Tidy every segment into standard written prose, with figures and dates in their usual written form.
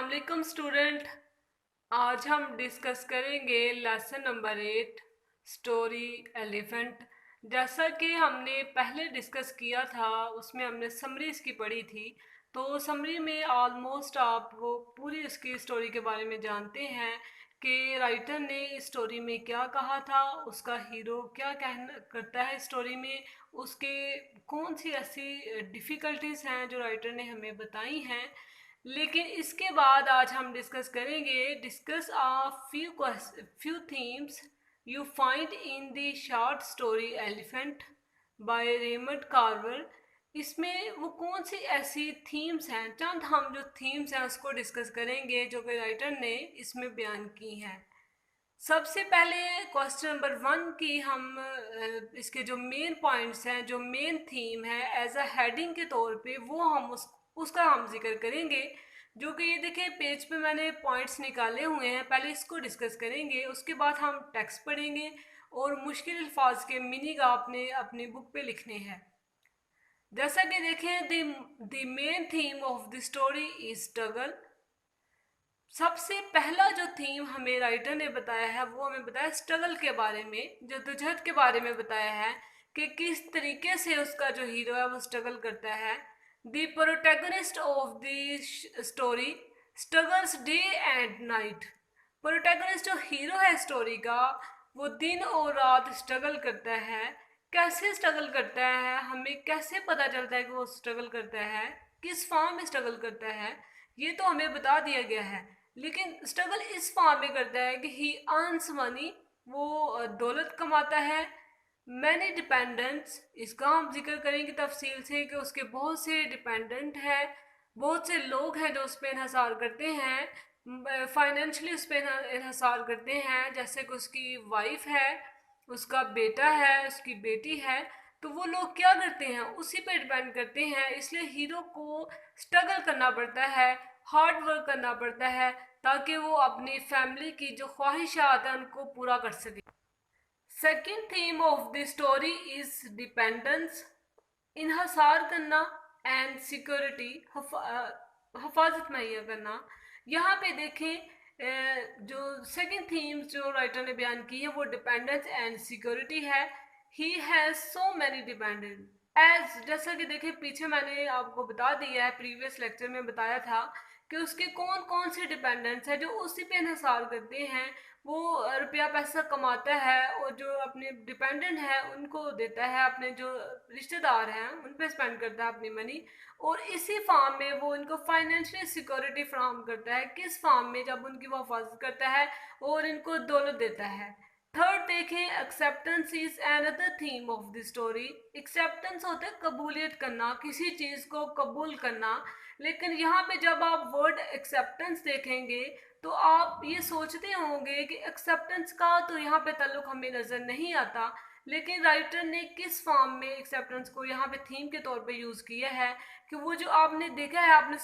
अस्सलाम वालेकुम स्टूडेंट। आज हम डिस्कस करेंगे लेसन नंबर 8 स्टोरी एलिफेंट। जैसा कि हमने पहले डिस्कस किया था उसमें हमने समरी इसकी पढ़ी थी। तो समरी में ऑलमोस्ट आप वो पूरी इसकी स्टोरी के बारे में जानते हैं कि राइटर ने इस स्टोरी में क्या कहा था, उसका हीरो क्या कहना करता है स्टोरी में, उसके कौन सी ऐसी डिफ़िकल्टीज़ हैं जो राइटर ने हमें बताई हैं। लेकिन इसके बाद आज हम डिस्कस करेंगे discuss few themes you find in the short story elephant by Raymond Carver. इसमें वो कौन सी ऐसी थीम्स हैं, चंद हम जो थीम्स हैं उसको डिस्कस करेंगे जो कि राइटर ने इसमें बयान की हैं। सबसे पहले क्वेश्चन नंबर 1 की हम इसके जो मेन पॉइंट्स हैं, जो मेन थीम है एज अ हेडिंग के तौर पे, वो हम उसका हम जिक्र करेंगे। जो कि ये देखिए पेज पे मैंने पॉइंट्स निकाले हुए हैं, पहले इसको डिस्कस करेंगे, उसके बाद हम टेक्स्ट पढ़ेंगे और मुश्किल अल्फाज के मीनिंग आपने अपनी बुक पे लिखने हैं। जैसा कि देखें, the main theme of the story is struggle. सबसे पहला जो थीम हमें राइटर ने बताया है वो हमें बताया स्ट्रगल के बारे में, जद्दोजहद के बारे में बताया है कि किस तरीके से उसका जो हीरो है वो स्ट्रगल करता है। The protagonist of the story struggles day and night. Protagonist जो हीरो है स्टोरी का, वो दिन और रात स्ट्रगल करता है। कैसे स्ट्रगल करता है, हमें कैसे पता चलता है कि वो स्ट्रगल करता है, किस फॉर्म में स्ट्रगल करता है, ये तो हमें बता दिया गया है। लेकिन स्ट्रगल इस फॉर्म में करता है कि ही अर्न्स मनी, वो दौलत कमाता है। मैनी डिपेंडेंट्स, इसका हम जिक्र करेंगे तफसील से कि उसके बहुत से डिपेंडेंट हैं, बहुत से लोग हैं जो उस पर इन्हसार करते हैं, फाइनेंशली उस पर इन्हसार करते हैं। जैसे कि उसकी वाइफ है, उसका बेटा है, उसकी बेटी है। तो वो लोग क्या करते हैं, उसी पे डिपेंड करते हैं। इसलिए हीरो को स्ट्रगल करना पड़ता है, हार्ड वर्क करना पड़ता है, ताकि वो अपनी फैमिली की जो ख्वाहिशात हैं उनको पूरा कर सके। Second theme of the story is dependence, इन्हसार करना एंड सिक्योरिटी, हफाजत मुहैया करना। यहाँ पे देखें, जो सेकंड थीम्स जो राइटर ने बयान की है वो डिपेंडेंस एंड सिक्योरिटी है। He has so many dependent as, जैसा कि देखिए पीछे मैंने आपको बता दिया है, प्रीवियस लेक्चर में बताया था कि उसके कौन कौन से डिपेंडेंट्स हैं जो उसी पे इन्हसार करते हैं। वो रुपया पैसा कमाता है और जो अपने डिपेंडेंट हैं उनको देता है, अपने जो रिश्तेदार हैं उन पे स्पेंड करता है अपनी मनी। और इसी फार्म में वो इनको फाइनेंशियल सिक्योरिटी फ्राहम करता है। किस फार्म में, जब उनकी वो हिफाजत करता है और इनको दौलत देता है। थर्ड देखें, acceptance is another theme of the story. Acceptance होता है कबूलियत करना, किसी चीज़ को कबूल करना। लेकिन यहाँ पे जब आप वर्ड एक्सेप्टेंस देखेंगे तो आप ये सोचते होंगे कि एक्सेप्टेंस का तो यहाँ पे ताल्लुक हमें नज़र नहीं आता। लेकिन राइटर ने किस फॉर्म में एक्सेप्टेंस को यहाँ पे थीम के तौर पे यूज़ किया है कि वो जो आपने देखा है, आपने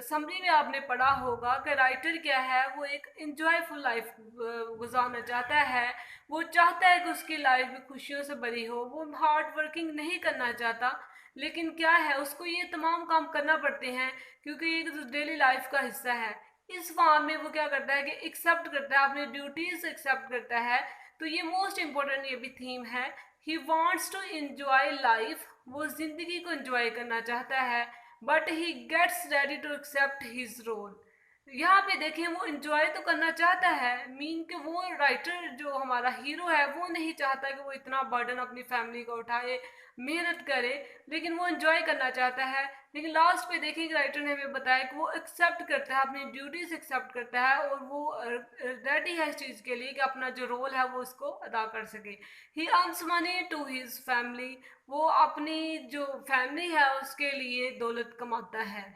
समरी में आपने पढ़ा होगा कि राइटर क्या है, वो एक इंजॉयफुल लाइफ गुजारना चाहता है। वो चाहता है कि उसकी लाइफ भी खुशियों से भरी हो, वो हार्ड वर्किंग नहीं करना चाहता। लेकिन क्या है, उसको ये तमाम काम करना पड़ते हैं क्योंकि ये डेली लाइफ का हिस्सा है। इस फॉर्म में वो क्या करता है कि एक्सेप्ट करता है, अपनी ड्यूटीज एक्सेप्ट करता है। तो ये मोस्ट इम्पोर्टेंट ये भी थीम है। He wants to enjoy life, वो जिंदगी को इंजॉय करना चाहता है। But he gets ready to accept his role. यहाँ पे देखें, वो इंजॉय तो करना चाहता है, मीन कि वो राइटर जो हमारा हीरो है वो नहीं चाहता कि वो इतना बर्डन अपनी फैमिली का उठाए, मेहनत करे, लेकिन वो इंजॉय करना चाहता है। लेकिन लास्ट पे देखिए राइटर ने हमें बताया कि वो एक्सेप्ट करता है, अपनी ड्यूटीज एक्सेप्ट करता है और वो रेडी है इस चीज़ के लिए कि अपना जो रोल है वो उसको अदा कर सके। He earns money to his family, वो अपनी जो फैमिली है उसके लिए दौलत कमाता है।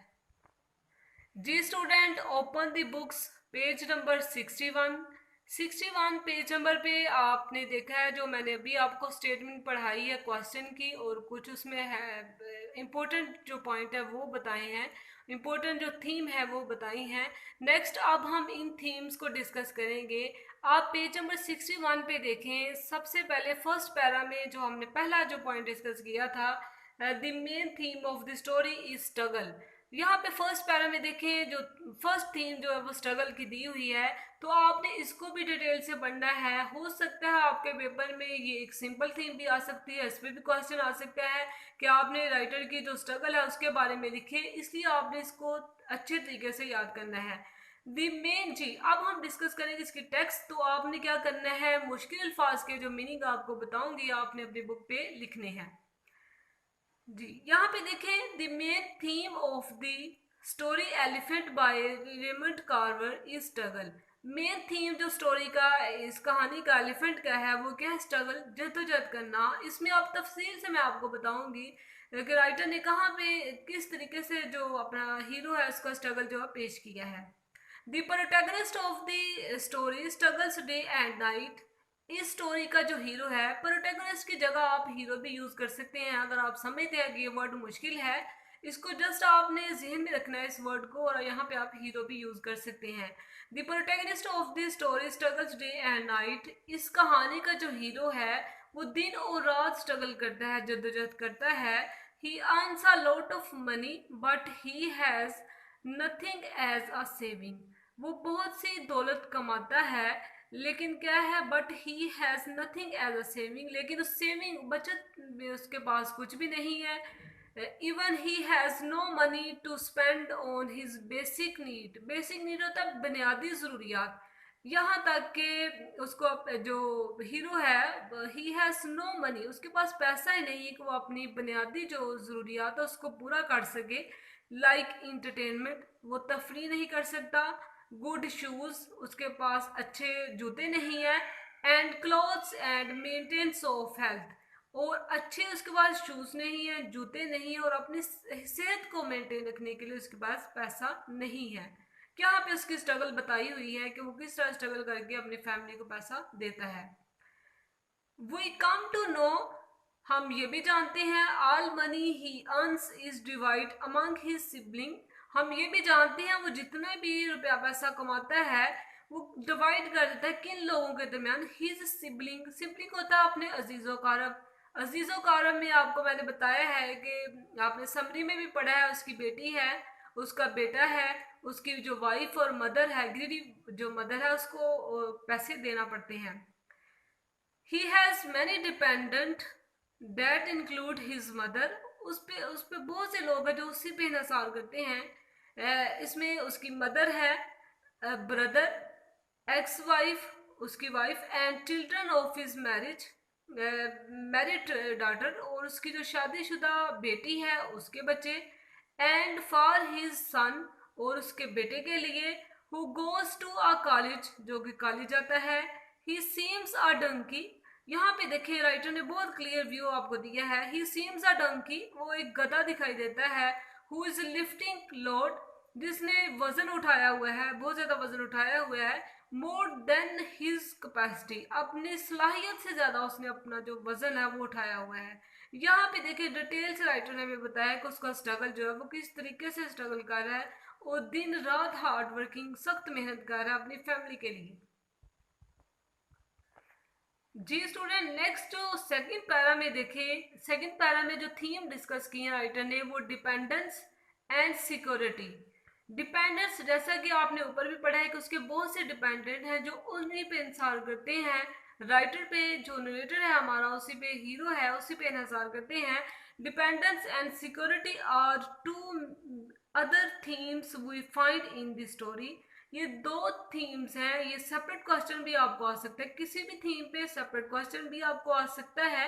जी student, open the books, page number 61। 61 page number पे आपने देखा है जो मैंने अभी आपको स्टेटमेंट पढ़ाई है क्वेश्चन की, और कुछ उसमें है इम्पोर्टेंट जो पॉइंट है वो बताए हैं, इम्पोर्टेंट जो थीम है वो बताई हैं। नेक्स्ट अब हम इन थीम्स को डिस्कस करेंगे। आप पेज नंबर 61 पे देखें, सबसे पहले फर्स्ट पैरा में जो हमने पहला जो पॉइंट डिस्कस किया था, the main theme of the story is struggle. यहाँ पे फर्स्ट पैरा में देखें, जो फर्स्ट थीम जो है वो स्ट्रगल की दी हुई है, तो आपने इसको भी डिटेल से पढ़ना है। हो सकता है आपके पेपर में ये एक सिंपल थीम भी आ सकती है, इस पर भी क्वेश्चन आ सकता है कि आपने राइटर की जो स्ट्रगल है उसके बारे में लिखे, इसलिए आपने इसको अच्छे तरीके से याद करना है। दी मेन जी, अब हम डिस्कस करेंगे इसकी टेक्स्ट। तो आपने क्या करना है, मुश्किल अल्फाज के जो मीनिंग आपको बताऊंगी आपने अपनी बुक पे लिखने हैं जी। यहाँ पे देखें, the main theme of the story elephant by Raymond Carver is struggle. Main theme जो स्टोरी का, इस कहानी का एलिफेंट का है वो क्या है, स्ट्रगल, जद्दोजहद करना। इसमें आप तफसील से मैं आपको बताऊंगी कि राइटर ने कहाँ पे किस तरीके से जो अपना हीरो है उसका स्ट्रगल जो है पेश किया है। The protagonist of the story struggles day and night. इस स्टोरी का जो हीरो है, प्रोटैगनिस्ट की जगह आप हीरो भी यूज कर सकते हैं। अगर आप समझते हैं कि ये वर्ड मुश्किल है, इसको जस्ट आपने जहन में रखना है इस वर्ड को, और यहाँ पे आप हीरो भी यूज कर सकते हैं। The protagonist of the story struggles day and night. इस कहानी का जो हीरो है वो दिन और रात स्ट्रगल करता है, जद्दोजहद करता है। He earns a lot of money but he has nothing as a saving. वो बहुत सी दौलत कमाता है, लेकिन क्या है, but he has nothing as a saving, लेकिन उस सेविंग बचत में उसके पास कुछ भी नहीं है। Even he has no money to spend on his basic need. Basic need होता है बुनियादी ज़रूरियात। यहाँ तक कि उसको जो हीरो है, ही हैज़ नो मनी, उसके पास पैसा ही नहीं है कि वो अपनी बुनियादी जो ज़रूरियात है उसको पूरा कर सके। लाइक इंटरटेनमेंट, वो तफरी नहीं कर सकता। गुड शूज़, उसके पास अच्छे जूते नहीं है। And clothes and maintenance of health, और अच्छे उसके पास शूज़ नहीं है, जूते नहीं है, और अपनी सेहत को मेंटेन रखने के लिए उसके पास पैसा नहीं है। यहाँ पे उसकी स्ट्रगल बताई हुई है कि वो किस तरह स्ट्रगल करके अपनी फैमिली को पैसा देता है। वी कम टू नो, हम ये भी जानते हैं, all money he earns is divide among his sibling. हम ये भी जानते हैं वो जितने भी रुपया पैसा कमाता है वो डिवाइड कर देता है किन लोगों के दरमियान, हिज सिबलिंग। सिबलिंग होता है अपने अजीज़ो कारब। अजीज़ो कारब में आपको मैंने बताया है कि आपने समरी में भी पढ़ा है, उसकी बेटी है, उसका बेटा है, उसकी जो वाइफ और मदर है, ग्रीडी जो मदर है, उसको पैसे देना पड़ते हैं। He has many dependent that include his mother. उस पे बहुत से लोग हैं जो उसी पे इंहसार करते हैं। इसमें उसकी मदर है, ब्रदर, एक्स वाइफ, उसकी wife, and children of his marriage, married daughter, और उसकी जो शादीशुदा बेटी है उसके बच्चे। एंड फॉर हिज सन, और उसके बेटे के लिए, who goes to a college, जो कि कॉलेज जाता है। He seems a donkey. यहाँ पे देखिए राइटर ने बहुत क्लियर व्यू आपको दिया है। ही सीम्स अ डंकी, वो एक गधा दिखाई देता है। हु इज लिफ्टिंग लोड, जिसने वजन उठाया हुआ है, बहुत ज्यादा वजन उठाया हुआ है। मोर देन हिज कैपेसिटी, अपनी सलाहियत से ज्यादा उसने अपना जो वजन है वो उठाया हुआ है। यहाँ पे देखिए डिटेल से राइटर ने हमें बताया कि उसका स्ट्रगल जो है वो किस तरीके से स्ट्रगल कर रहा है, और दिन रात हार्ड वर्किंग, सख्त मेहनत कर रहा है अपनी फैमिली के लिए। जी स्टूडेंट, नेक्स्ट जो सेकंड पैरा में देखें, सेकंड पैरा में जो थीम डिस्कस की है राइटर ने वो डिपेंडेंस एंड सिक्योरिटी। डिपेंडेंस, जैसा कि आपने ऊपर भी पढ़ा है कि उसके बहुत से डिपेंडेंट हैं जो उन्हीं पे इंसार करते हैं, राइटर पे, जो नरेटर है हमारा उसी पे, हीरो है उसी पे इंसार करते हैं। Dependence and security are two other themes we find in the story. ये दो थीम्स हैं, ये सेपरेट क्वेश्चन भी आपको आ सकता है, किसी भी थीम पे सेपरेट क्वेश्चन भी आपको आ सकता है।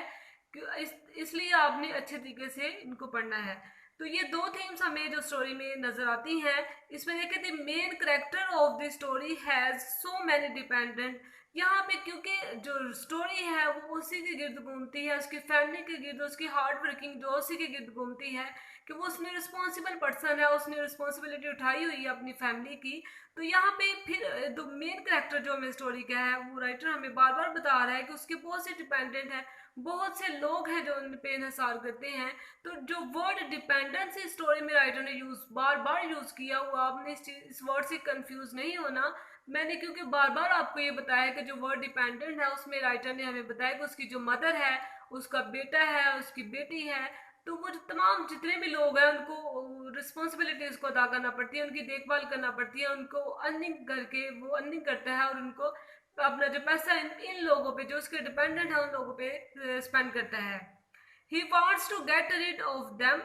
इसलिए आपने अच्छे तरीके से इनको पढ़ना है। तो ये दो थीम्स हमें जो स्टोरी में नजर आती हैं, इसमें देखिए the main character of the story has so many dependent. यहाँ पे क्योंकि जो स्टोरी है वो उसी के गिर्द घूमती है, उसकी फैमिली के गिर्द, उसकी हार्ड वर्किंग जो उसी के गिर्द घूमती है, कि वो उसने रिस्पॉन्सिबल पर्सन है, उसने रिस्पॉन्सिबिलिटी उठाई हुई है अपनी फैमिली की। तो यहाँ पे फिर जो मेन कैरेक्टर जो हमें स्टोरी का है वो राइटर हमें बार बार बता रहा है कि उसके बहुत से डिपेंडेंट हैं, बहुत से लोग हैं जो उन पे इंहसार करते हैं। तो जो वर्ड डिपेंडेंस इस स्टोरी में राइटर ने बार बार यूज किया हुआ, आपने इस वर्ड से कंफ्यूज नहीं होना। मैंने क्योंकि बार बार आपको ये बताया कि जो वर्ड डिपेंडेंट है उसमें राइटर ने हमें बताया कि उसकी जो मदर है, उसका बेटा है, उसकी बेटी है। तो वो तमाम जितने भी लोग हैं उनको रिस्पॉन्सिबिलिटीज को अदा करना पड़ती है, उनकी देखभाल करना पड़ती है, उनको अर्निंग करके वो अर्निंग करता है और उनको अपना जो पैसा इन लोगों पे जो उसके डिपेंडेंट है उन लोगों पे स्पेंड करता है। He wants to get rid of them,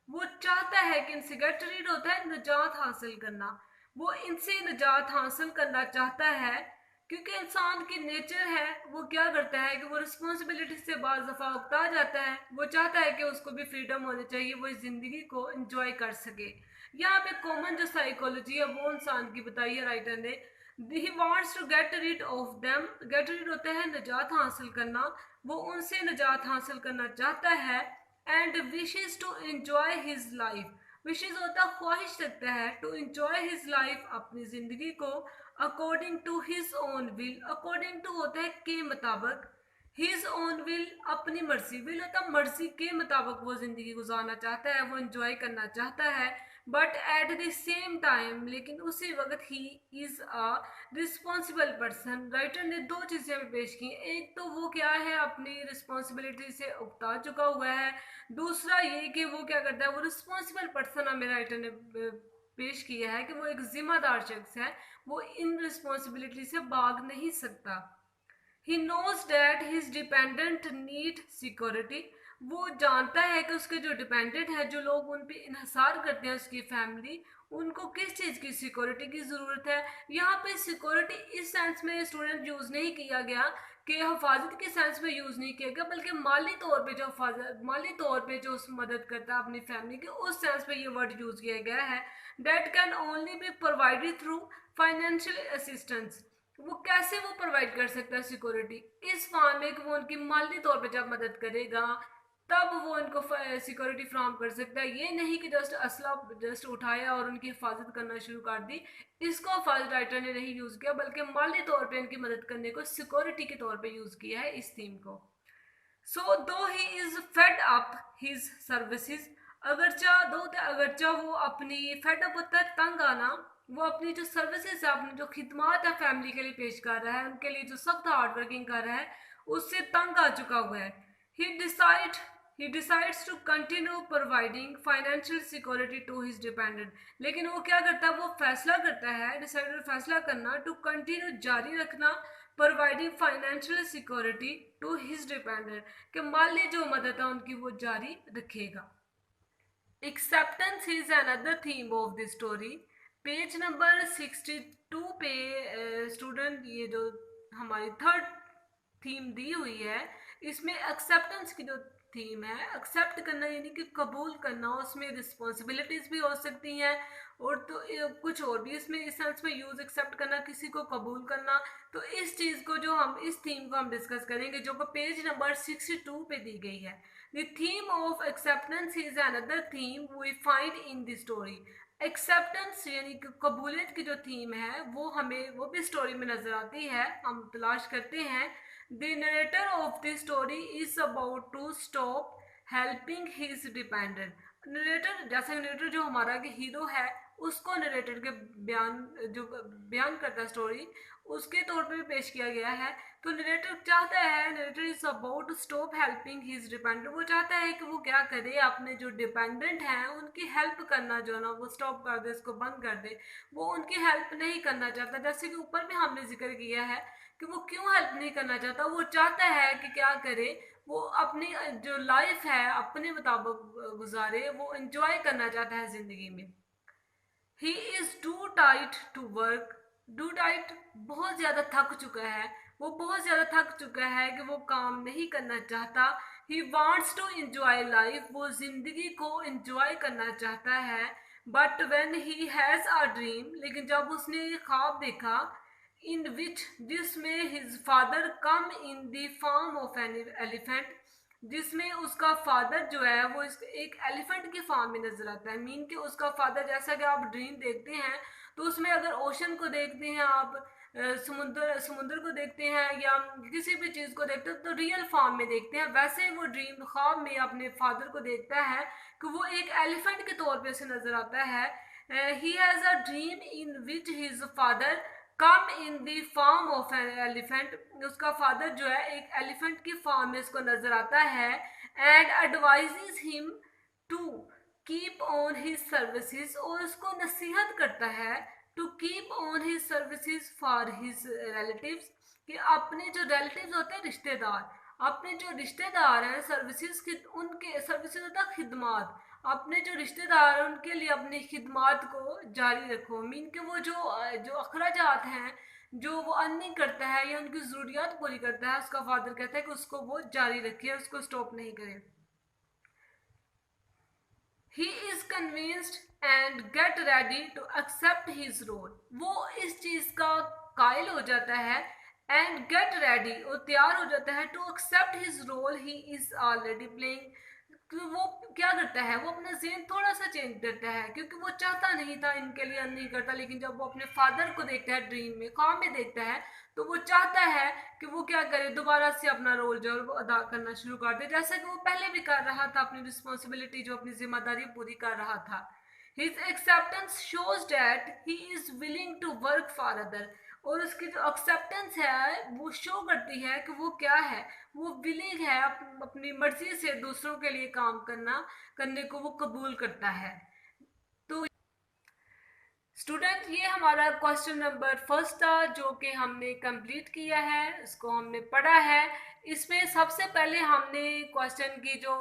वो चाहता है कि इनसे, गेट रीड होता है निजात हासिल करना, वो इनसे निजात हासिल करना चाहता है, क्योंकि इंसान की नेचर है वो क्या करता है कि वो रिस्पॉन्सिबिलिटी से बाज़ दफ़ा उकता जाता है, वो चाहता है कि उसको भी फ्रीडम होनी चाहिए, वो इस ज़िंदगी को इंजॉय कर सके। यहाँ पे कॉमन जो साइकोलॉजी है वो इंसान की बताई है राइटर ने। He wants to get rid of them, get rid होता है निजात हासिल करना, वो उनसे निजात हासिल करना चाहता है। And wishes to enjoy his life, wishes होता है ख्वाहिश रखता है, टू एंजॉय हिज लाइफ अपनी ज़िंदगी को, according to his own will, according to होता है के मुताबिक, हिज ओन विल अपनी मर्जी, विल होता है मर्जी के मुताबिक वो ज़िंदगी गुजारना चाहता है, वो इंजॉय करना चाहता है। But at the same time, लेकिन उसी वक्त he is a responsible person, writer ने दो चीज़ें हमें पेश की, एक तो वो क्या है अपनी रिस्पॉन्सिबिलिटी से उकता चुका हुआ है, दूसरा ये कि वो क्या करता है, वो रिस्पॉन्सिबल पर्सन हमें राइटर ने पेश किया है कि वो एक जिम्मेदार शख्स है, वो इन रिस्पॉन्सिबिलिटी से भाग नहीं सकता। He knows that his dependent need security, वो जानता है कि उसके जो डिपेंडेंट है, जो लोग उन पे इन्हसार करते हैं, उसकी फैमिली, उनको किस चीज़ की सिक्योरिटी की ज़रूरत है। यहाँ पे सिक्योरिटी इस सेंस में स्टूडेंट यूज़ नहीं किया गया कि हिफाजत के सेंस में यूज़ नहीं किया गया, बल्कि माली तौर पे जो हिफाजत, माली तौर पे जो उस मदद करता है अपनी फैमिली की, उस सेंस में ये वर्ड यूज़ किया गया है। That can only be provided through financial assistance, वो कैसे वो प्रोवाइड कर सकता है सिक्योरिटी इस फॉर्म में कि वो उनकी माली तौर पे जब मदद करेगा तब वो उनको सिक्योरिटी फ्राहम कर सकता है। ये नहीं कि जस्ट असला जस्ट उठाया और उनकी हिफाजत करना शुरू कर दी, इसको फर्स्ट राइटर ने नहीं यूज़ किया, बल्कि माली तौर पे इनकी मदद करने को सिक्योरिटी के तौर पे यूज़ किया है इस थीम को। So though he is fed up his services, अगरचा वो अपनी फेड अप होता है तंग आना, वो अपनी जो सर्विसेज है, अपनी जो खिदमात है फैमिली के लिए पेश कर रहा है, उनके लिए जो सख्त हार्ड वर्किंग कर रहा है, उससे तंग आ चुका हुआ है। He decide he decides to continue providing financial security to his dependent, लेकिन वो क्या करता है, वो फैसला करता है, डिसाइड फैसला करना, टू कंटिन्यू जारी रखना providing financial security to his dependent, कि माली जो मदद है उनकी वो जारी रखेगा। Acceptance is another theme of the story. Page number 62 पे स्टूडेंट ये जो हमारी थर्ड थीम दी हुई है, इसमें एक्सेप्टेंस की जो थीम है, एक्सेप्ट करना यानी कि कबूल करना, उसमें रिस्पॉन्सिबिलिटीज़ भी हो सकती हैं और तो कुछ और भी इसमें इस सेंस में यूज़, एक्सेप्ट करना किसी को कबूल करना। तो इस चीज़ को जो हम इस थीम को हम डिस्कस करेंगे जो कि पेज नंबर 62 पे दी गई है। The theme of acceptance is another theme we find in the story. Acceptance यानी कि कबूलियत की जो थीम है वो भी स्टोरी में नज़र आती है, हम तलाश करते हैं। The narrator of the story is about to stop helping his dependent. Narrator जैसे नरेटर जो हमारा कि हीरो है, उसको नरेटर के बयान करता है स्टोरी, उसके तौर पे भी पेश किया गया है। तो नरेटर चाहता है, narrator is about to stop helping his dependent, वो चाहता है कि वो क्या करे, अपने जो डिपेंडेंट हैं उनकी हेल्प करना जो ना वो स्टॉप कर दे, इसको बंद कर दे, वो उनकी हेल्प नहीं करना चाहता। जैसे कि ऊपर भी हमने जिक्र किया है कि वो क्यों हेल्प नहीं करना चाहता, वो चाहता है कि क्या करे, वो अपनी जो लाइफ है अपने मुताबिक गुजारे, वो इंजॉय करना चाहता है ज़िंदगी में। He is too tight to work, too tight बहुत ज़्यादा थक चुका है, वो बहुत ज़्यादा थक चुका है कि वो काम नहीं करना चाहता। He wants to enjoy life, वो ज़िंदगी को इंजॉय करना चाहता है। But when he has a dream, लेकिन जब उसने ये ख्वाब देखा, इन विच जिसमें his father come in the form of an elephant, जिसमें उसका फादर जो है वो एक एलिफेंट की फॉर्म में नजर आता है। मीन कि उसका फादर, जैसा कि आप ड्रीम देखते हैं तो उसमें अगर ओशन को देखते हैं आप, समुद्र को देखते हैं या किसी भी चीज़ को देखते हैं तो रियल फॉर्म में देखते हैं, वैसे वो ड्रीम ख्वाब में अपने फादर को देखता है कि वो एक एलिफेंट के तौर पे उसे नजर आता है। He has a dream in which his father come in the form of an elephant, उसका फादर जो है एक एलिफेंट की फॉर्म में उसको नजर आता है। And advises him to keep on his services, और उसको नसीहत करता है to keep on his services for his relatives, कि अपने जो रिलेटिव्स होते हैं रिश्तेदार, अपने जो रिश्तेदार हैं सर्विसेज की, उनके सर्विसेज होता है खिदमात, अपने जो रिश्तेदार हैं उनके लिए अपनी खिदमात को जारी रखो। मीन कि वो जो अखराजात हैं जो वो अर्निंग करता है या उनकी ज़रूरियात पूरी करता है, उसका फादर कहता है कि उसको वो जारी रखे, उसको स्टॉप नहीं करे। He is convinced and get ready to accept his role, वो इस चीज का कायल हो जाता है एंड गेट रेडी, और तैयार हो जाता है to accept his role he is already playing. वो क्या करता है, वो अपना जेन थोड़ा सा चेंज करता है, क्योंकि वो चाहता नहीं था इनके लिए नहीं करता, लेकिन जब वो अपने फादर को देखता है ड्रीम में, ख्वाब में देखता है, तो वो चाहता है कि वो क्या करे, दोबारा से अपना रोल जो है वो अदा करना शुरू कर दे, जैसा कि वो पहले भी कर रहा था, अपनी रिस्पॉन्सिबिलिटी जो अपनी जिम्मेदारी पूरी कर रहा था। His acceptance shows that he is willing to work for other, और उसकी जो एक्सेप्टेंस है वो शो करती है कि वो क्या है, वो विलिंग है अपनी मर्जी से दूसरों के लिए काम करने को वो कबूल करता है। तो स्टूडेंट, ये हमारा क्वेश्चन नंबर फर्स्ट था जो कि हमने कंप्लीट किया है, इसको हमने पढ़ा है। इसमें सबसे पहले हमने क्वेश्चन की जो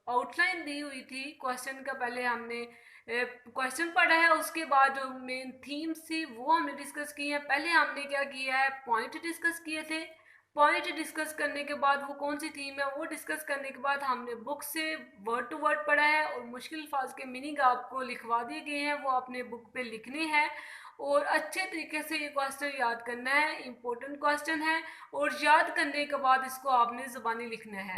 आउटलाइन दी हुई थी, क्वेश्चन का पहले हमने क्वेश्चन पढ़ा है, उसके बाद जो मेन थीम्स थी वो हमने डिस्कस की है। पहले हमने क्या किया है, पॉइंट डिस्कस किए थे, पॉइंट डिस्कस करने के बाद वो कौन सी थीम है वो डिस्कस करने के बाद हमने बुक से वर्ड टू वर्ड पढ़ा है, और मुश्किल अल्फाज के मीनिंग आपको लिखवा दिए गए हैं, वो आपने बुक पे लिखने हैं, और अच्छे तरीके से ये क्वेश्चन याद करना है, इम्पोर्टेंट क्वेश्चन है, और याद करने के बाद इसको आपने ज़बानी लिखना है।